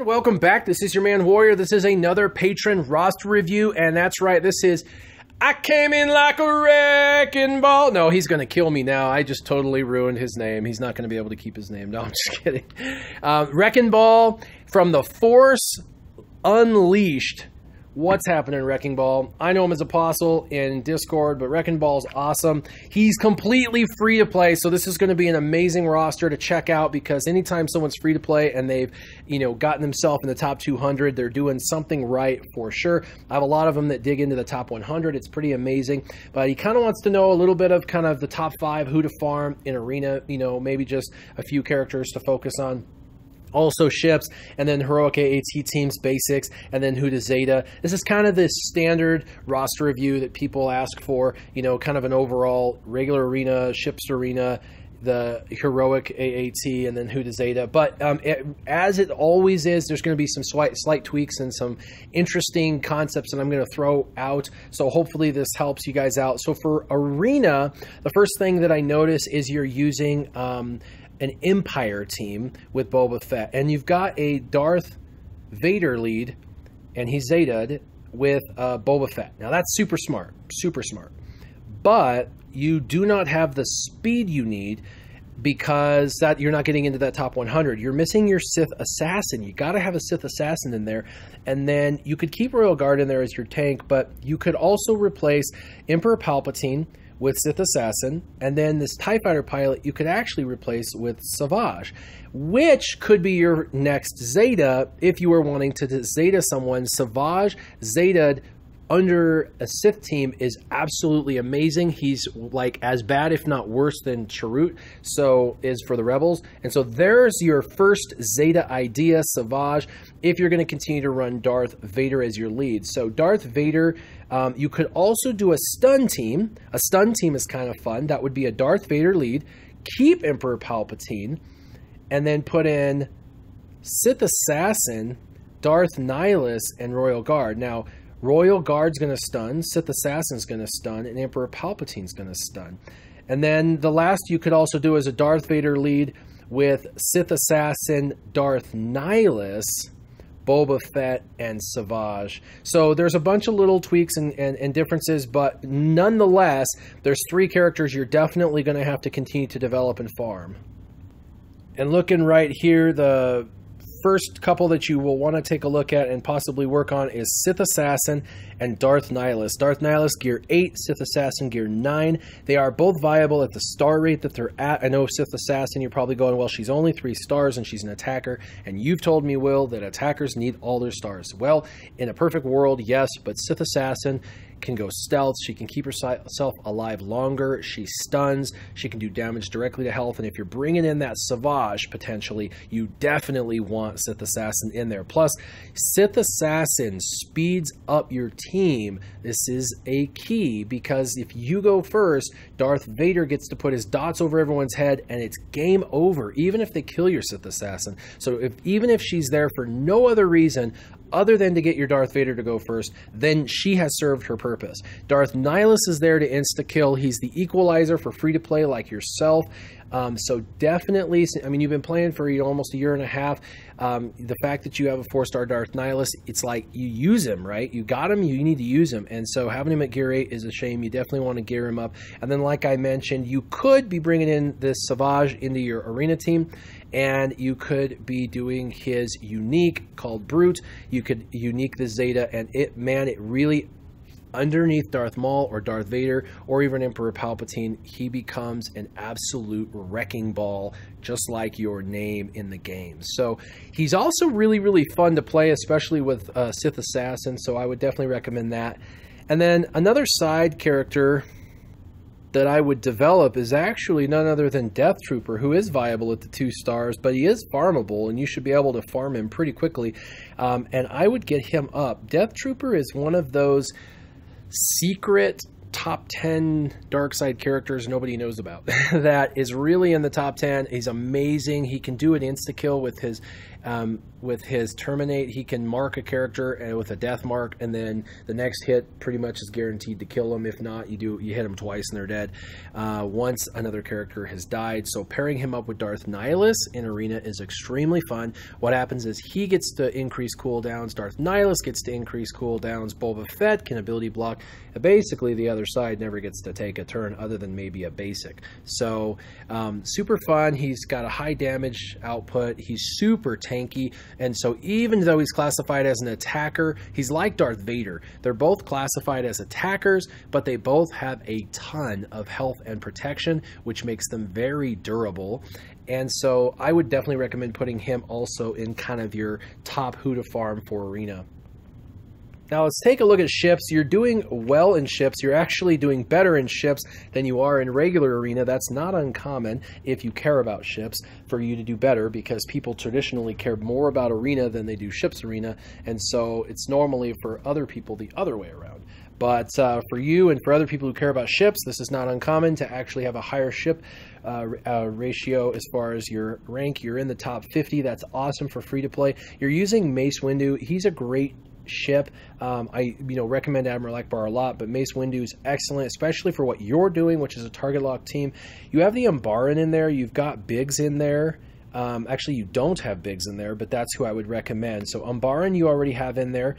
welcome back. This is your man Warrior. This is another patron roster review, and that's right, this is I came in like a wrecking ball. No, he's going to kill me now. I just totally ruined his name. He's not going to be able to keep his name. No, I'm just kidding. WreckinBaLL from the Force Unleashed. What's happening, WreckinBaLL? I know him as Apostle in Discord, but WreckinBaLL is awesome. He's completely free to play, so this is going to be an amazing roster to check out because anytime someone's free to play and they've, gotten themselves in the top 200, they're doing something right for sure. I have a lot of them that dig into the top 100. It's pretty amazing, but he kind of wants to know a little bit of kind of the top 5, who to farm in Arena, maybe just a few characters to focus on. Also ships, and then heroic AAT teams basics, and then who to Zeta. This is kind of the standard roster review that people ask for, kind of an overall regular arena, ships arena, the heroic AAT, and then who to Zeta. But as it always is, there's going to be some slight tweaks and some interesting concepts that I'm going to throw out. So hopefully this helps you guys out. So for Arena, the first thing that I notice is you're using an Empire team with Boba Fett, and you've got a Darth Vader lead, and he's Zeta'd with Boba Fett. Now that's super smart, but you do not have the speed you need because that you're not getting into that top 100. You're missing your Sith Assassin. You got to have a Sith Assassin in there, and then you could keep Royal Guard in there as your tank, but you could also replace Emperor Palpatine with Sith Assassin, and then this TIE Fighter pilot you could actually replace with Savage, which could be your next Zeta if you were wanting to Zeta someone. Savage Zeta under a Sith team is absolutely amazing. He's like as bad, if not worse, than Chirrut, so is for the Rebels. And so there's your first Zeta idea, Savage, if you're going to continue to run Darth Vader as your lead. So Darth Vader, you could also do a stun team. A stun team is kind of fun. That would be a Darth Vader lead, keep Emperor Palpatine, and then put in Sith Assassin, Darth Nihilus, and Royal Guard. Now, Royal Guard's going to stun, Sith Assassin's going to stun, and Emperor Palpatine's going to stun. And then the last you could also do is a Darth Vader lead with Sith Assassin, Darth Nihilus, Boba Fett, and Savage. So there's a bunch of little tweaks and differences, but nonetheless, there's 3 characters you're definitely going to have to continue to develop and farm. And looking right here, the first couple that you will want to take a look at and possibly work on is Sith Assassin and Darth Nihilus. Darth Nihilus gear 8, Sith Assassin gear 9. They are both viable at the star rate that they're at. I know Sith Assassin, you're probably going, well, she's only 3 stars and she's an attacker. And you've told me, Will, that attackers need all their stars. Well, in a perfect world, yes, but Sith Assassin can go stealth. She can keep herself alive longer. She stuns. She can do damage directly to health. And if you're bringing in that Savage, potentially, you definitely want Sith Assassin in there. Plus, Sith Assassin speeds up your team. This is a key because if you go first, Darth Vader gets to put his dots over everyone's head and it's game over, even if they kill your Sith Assassin. So even if she's there for no other reason other than to get your Darth Vader to go first, then she has served her purpose. Darth Nihilus is there to insta-kill. He's the equalizer for free-to-play like yourself. So definitely, I mean, you've been playing for almost a year and a half. The fact that you have a 4-star Darth Nihilus, it's like you use him, right? You got him, you need to use him. And so having him at gear 8 is a shame. You definitely want to gear him up. And then like I mentioned, you could be bringing in this Savage into your arena team, and you could be doing his unique called Brute. You could unique the Zeta, and it really, underneath Darth Maul or Darth Vader or even Emperor Palpatine, he becomes an absolute wrecking ball, just like your name in the game. So he's also really fun to play, especially with Sith Assassin, so I would definitely recommend that. And then another side character that I would develop is actually none other than Death Trooper, who is viable at the 2 stars, but he is farmable, and you should be able to farm him pretty quickly. And I would get him up. Death Trooper is one of those secret top 10 dark side characters nobody knows about that is really in the top 10. He's amazing. He can do an insta-kill with his With his terminate, he can mark a character with a death mark, and then the next hit pretty much is guaranteed to kill them. If not, you hit them twice and they're dead once another character has died. So pairing him up with Darth Nihilus in Arena is extremely fun. What happens is he gets to increase cooldowns, Darth Nihilus gets to increase cooldowns, Boba Fett can ability block. Basically, the other side never gets to take a turn other than maybe a basic. So super fun. He's got a high damage output. He's super tanky. And so even though he's classified as an attacker, he's like Darth Vader. They're both classified as attackers, but they both have a ton of health and protection, which makes them very durable. And so I would definitely recommend putting him also in kind of your top who to farm for Arena. Now let's take a look at ships. You're doing well in ships. You're actually doing better in ships than you are in regular Arena. That's not uncommon if you care about ships for you to do better, because people traditionally care more about Arena than they do ships Arena. And so it's normally for other people the other way around. But for you and for other people who care about ships, this is not uncommon to actually have a higher ship ratio as far as your rank. You're in the top 50. That's awesome for free to play. You're using Mace Windu. He's a great ship. I recommend Admiral Akbar a lot, but Mace Windu is excellent, especially for what you're doing, which is a target lock team. You have the Umbaran in there. You've got Biggs in there. Actually, you don't have Biggs in there, but that's who I would recommend. So Umbaran you already have in there.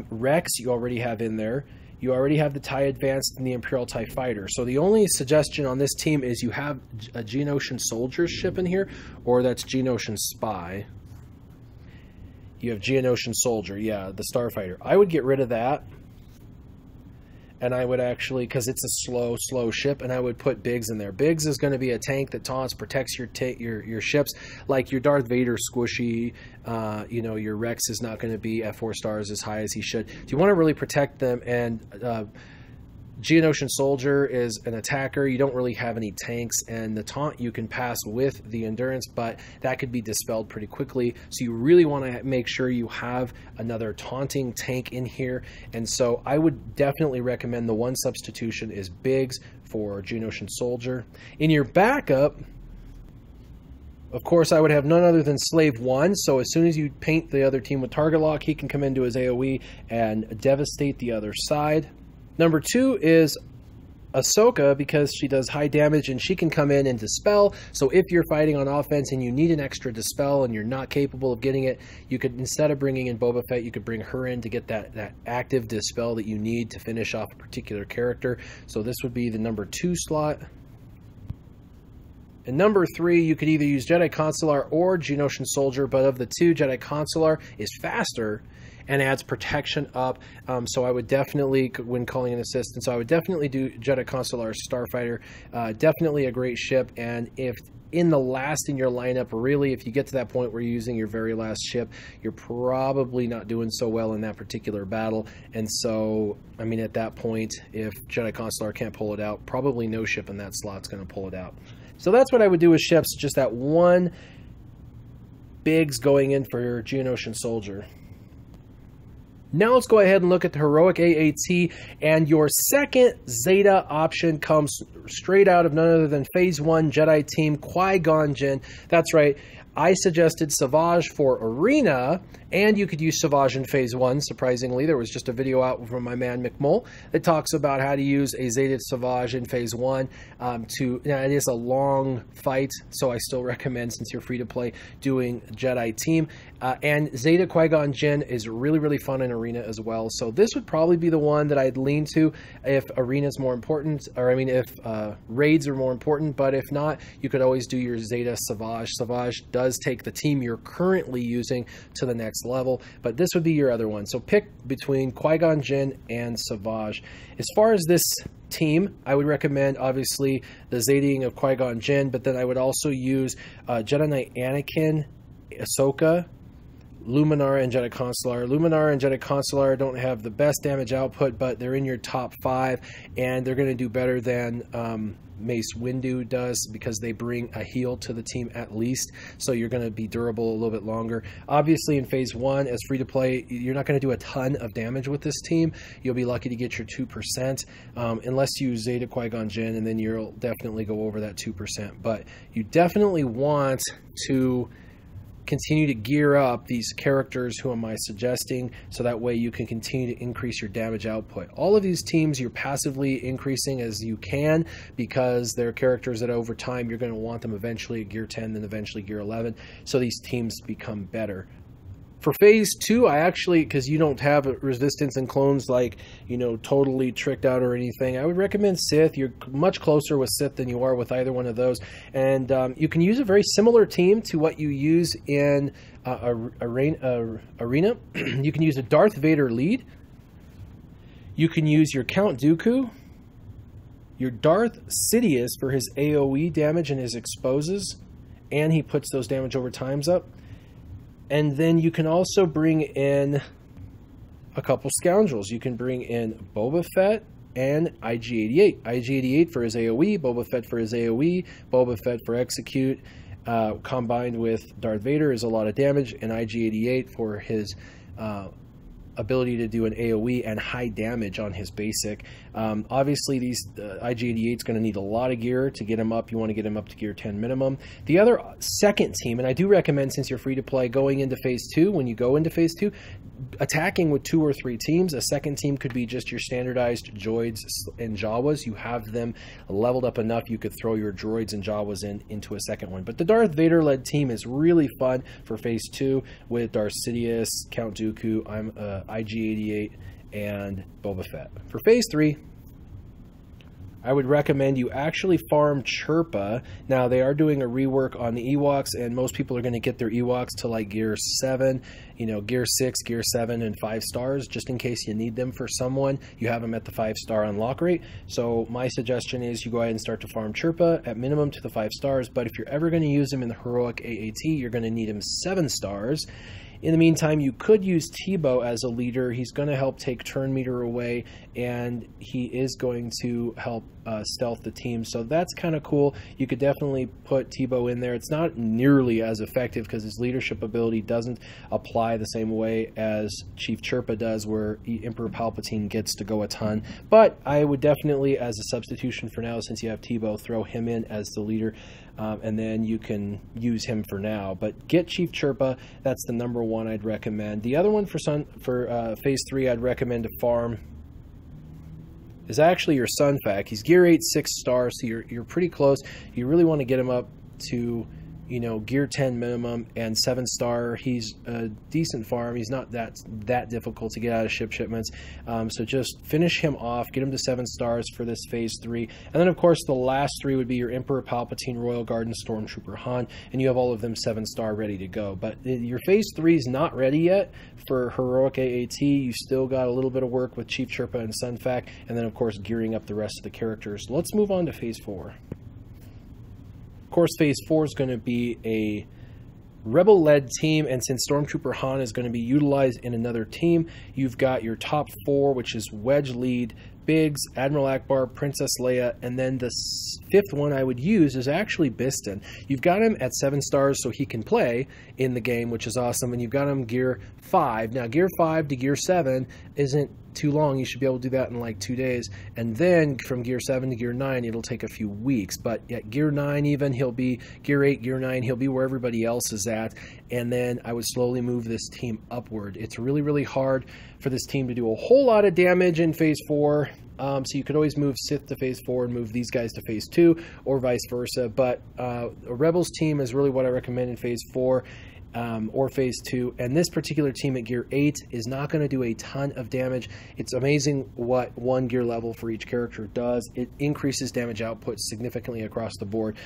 Rex you already have in there. You already have the TIE Advanced and the Imperial TIE Fighter. So the only suggestion on this team is you have a Geonosian Soldier ship in here, or that's Geonosian Spy. You have Geonosian Soldier, yeah, the Starfighter. I would get rid of that, and I would actually, because it's a slow ship, and I would put Biggs in there. Biggs is going to be a tank that taunts, protects your ships, like your Darth Vader squishy. Your Rex is not going to be at 4 stars as high as he should. Do you want to really protect them? And Geonosian Soldier is an attacker. You don't really have any tanks, and the taunt you can pass with the endurance, but that could be dispelled pretty quickly. So you really want to make sure you have another taunting tank in here. And so I would definitely recommend the one substitution is Biggs for Geonosian Soldier. In your backup, of course, I would have none other than Slave 1. So as soon as you paint the other team with target lock, he can come into his AoE and devastate the other side. Number 2 is Ahsoka, because she does high damage and she can come in and dispel. So if you're fighting on offense and you need an extra dispel and you're not capable of getting it, you could, instead of bringing in Boba Fett, you could bring her in to get that active dispel that you need to finish off a particular character. So this would be the number 2 slot. And number 3, you could either use Jedi Consular or Geonosian Soldier, but of the two, Jedi Consular is faster and adds protection up. So I would definitely, when calling an assistant, so I would definitely do Jedi Consular Starfighter. Definitely a great ship. And if in the last in your lineup, really, if you get to that point where you're using your very last ship, you're probably not doing so well in that particular battle. And so, I mean, at that point, if Jedi Consular can't pull it out, probably no ship in that slot's going to pull it out. So that's what I would do with ships, just that one Biggs going in for Geonosian Soldier. Now let's go ahead and look at the Heroic AAT, and your second Zeta option comes straight out of none other than Phase 1 Jedi Team Qui-Gon Jinn. That's right, I suggested Savage for Arena, and you could use Savage in Phase 1, surprisingly. There was just a video out from my man McMull that talks about how to use a Zeta Savage in Phase 1. Now it is a long fight, so I still recommend, since you're free to play, doing Jedi Team. And Zeta Qui-Gon Jinn is really, really fun in Arena as well. So this would probably be the one that I'd lean to if Arena is more important, or I mean if raids are more important. But if not, you could always do your Zeta Savage. Savage does take the team you're currently using to the next level, but this would be your other one. So pick between Qui-Gon Jinn and Savage. As far as this team, I would recommend obviously the Zetaing of Qui-Gon Jinn, but then I would also use Jedi Knight Anakin, Ahsoka, Luminara, and Jedi Consular. Luminara and Jedi Consular don't have the best damage output, but they're in your top 5, and they're going to do better than Mace Windu does, because they bring a heal to the team at least, so you're going to be durable a little bit longer. Obviously in Phase 1 as free to play, you're not going to do a ton of damage with this team. You'll be lucky to get your 2%, unless you Zeta Qui-Gon Jinn, and then you'll definitely go over that 2%. But you definitely want to continue to gear up these characters. Who am I suggesting? So that way you can continue to increase your damage output. All of these teams you're passively increasing as you can, because they're characters that over time you're going to want them eventually at gear 10, then eventually gear 11. So these teams become better. For phase 2, I actually, because you don't have resistance and clones like, you know, totally tricked out or anything, I would recommend Sith. You're much closer with Sith than you are with either one of those. And you can use a very similar team to what you use in Arena. You can use a Darth Vader lead. You can use your Count Dooku, your Darth Sidious for his AoE damage and his exposes, and he puts those damage over times up. And then you can also bring in a couple scoundrels. You can bring in Boba Fett and IG-88. IG-88 for his AoE, Boba Fett for his AoE, Boba Fett for execute, combined with Darth Vader is a lot of damage, and IG-88 for his ability to do an AoE and high damage on his basic. Obviously, these IG-88 is going to need a lot of gear to get him up. You want to get him up to gear 10 minimum. The other second team, and I do recommend, since you're free to play, going into phase 2, when you go into phase 2, attacking with 2 or 3 teams. A second team could be just your standardized droids and Jawas. You have them leveled up enough you could throw your droids and Jawas into a second one. But the Darth Vader led team is really fun for phase 2 with Darth Sidious, Count Dooku, IG-88, and Boba Fett. For phase 3, I would recommend you actually farm Chirpa. Now, they are doing a rework on the Ewoks, and most people are going to get their Ewoks to like gear 7, you know, gear 6, gear 7, and 5 stars, just in case you need them for someone. You have them at the 5-star unlock rate. So my suggestion is you go ahead and start to farm Chirpa at minimum to the 5 stars, but if you're ever going to use them in the heroic AAT, you're going to need them 7 stars. In the meantime, you could use Teebo as a leader. He's going to help take turn meter away, and he is going to help stealth the team. So that's kind of cool. You could definitely put Teebo in there. It's not nearly as effective because his leadership ability doesn't apply the same way as Chief Chirpa does, where Emperor Palpatine gets to go a ton. But I would definitely, as a substitution for now, since you have Teebo, throw him in as the leader. And then you can use him for now. But get Chief Chirpa. That's the number one I'd recommend. The other one for phase 3 I'd recommend to farm is actually your Sunfac. He's gear 8, 6 stars, so you're pretty close. You really want to get him up to, you know, gear 10 minimum and 7 star. He's a decent farm. He's not that difficult to get out of shipments. So just finish him off, get him to 7 stars for this phase 3. And then of course the last 3 would be your Emperor Palpatine, Royal Guard, and Stormtrooper Han, and you have all of them 7-star ready to go. But your phase 3 is not ready yet for heroic AAT. You still got a little bit of work with Chief Chirpa and Sunfac, and then of course gearing up the rest of the characters. Let's move on to phase 4. Of course, phase 4 is going to be a Rebel-led team, and since Stormtrooper Han is going to be utilized in another team, you've got your top 4, which is Wedge lead, Biggs, Admiral Akbar, Princess Leia, and then the 5th one I would use is actually Biston. You've got him at 7 stars so he can play in the game, which is awesome, and you've got him gear 5. Now, gear 5 to gear 7 isn't too long. You should be able to do that in like 2 days, and then from gear 7 to gear 9 it'll take a few weeks. But at gear 9 even, he'll be gear 8, gear 9, he'll be where everybody else is at, and then I would slowly move this team upward. It's really hard for this team to do a whole lot of damage in phase 4, so you could always move Sith to phase 4 and move these guys to phase 2, or vice versa. But a Rebels team is really what I recommend in phase 4 or phase 2, and this particular team at gear 8 is not going to do a ton of damage. It's amazing what 1 gear level for each character does. It increases damage output significantly across the board.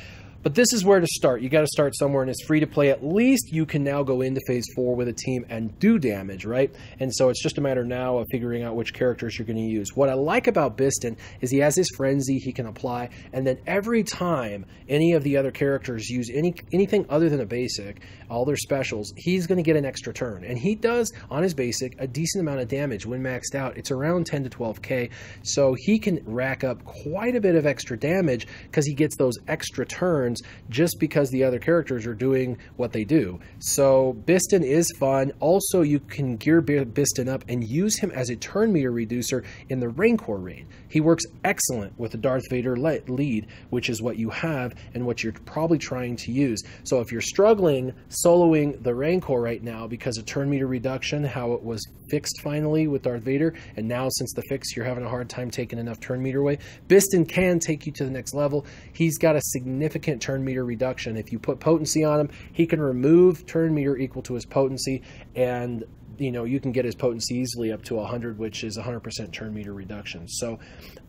But this is where to start. You got to start somewhere, and it's free to play. At least you can now go into phase 4 with a team and do damage, right? And so it's just a matter now of figuring out which characters you're going to use. What I like about Biston is he has his frenzy he can apply, and then every time any of the other characters use anything other than a basic, all their specials, he's going to get an extra turn. And he does, on his basic, a decent amount of damage when maxed out. It's around 10 to 12k, so he can rack up quite a bit of extra damage because he gets those extra turns turns just because the other characters are doing what they do. So Biston is fun. Also, you can gear Biston up and use him as a turn meter reducer in the Rancor raid. He works excellent with the Darth Vader lead, which is what you have and what you're probably trying to use. So if you're struggling soloing the Rancor right now because of turn meter reduction, how it was fixed finally with Darth Vader, and now since the fix you're having a hard time taking enough turn meter away, Biston can take you to the next level. He's got a significant turn meter reduction. If you put potency on him, he can remove turn meter equal to his potency, and you know, you can get his potency easily up to 100, which is 100% turn meter reduction. So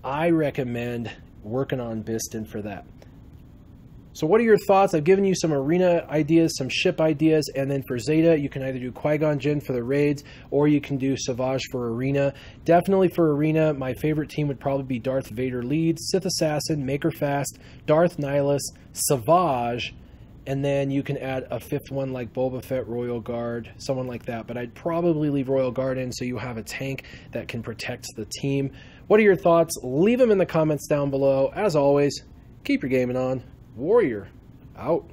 I recommend working on Biston for that. So what are your thoughts? I've given you some arena ideas, some ship ideas, and then for Zeta, you can either do Qui-Gon Jinn for the raids, or you can do Savage for arena. Definitely for arena, my favorite team would probably be Darth Vader lead, Sith Assassin, Maker Fast, Darth Nihilus, Savage, and then you can add a fifth one like Boba Fett, Royal Guard, someone like that. But I'd probably leave Royal Guard in so you have a tank that can protect the team. What are your thoughts? Leave them in the comments down below. As always, keep your gaming on. Warrior out.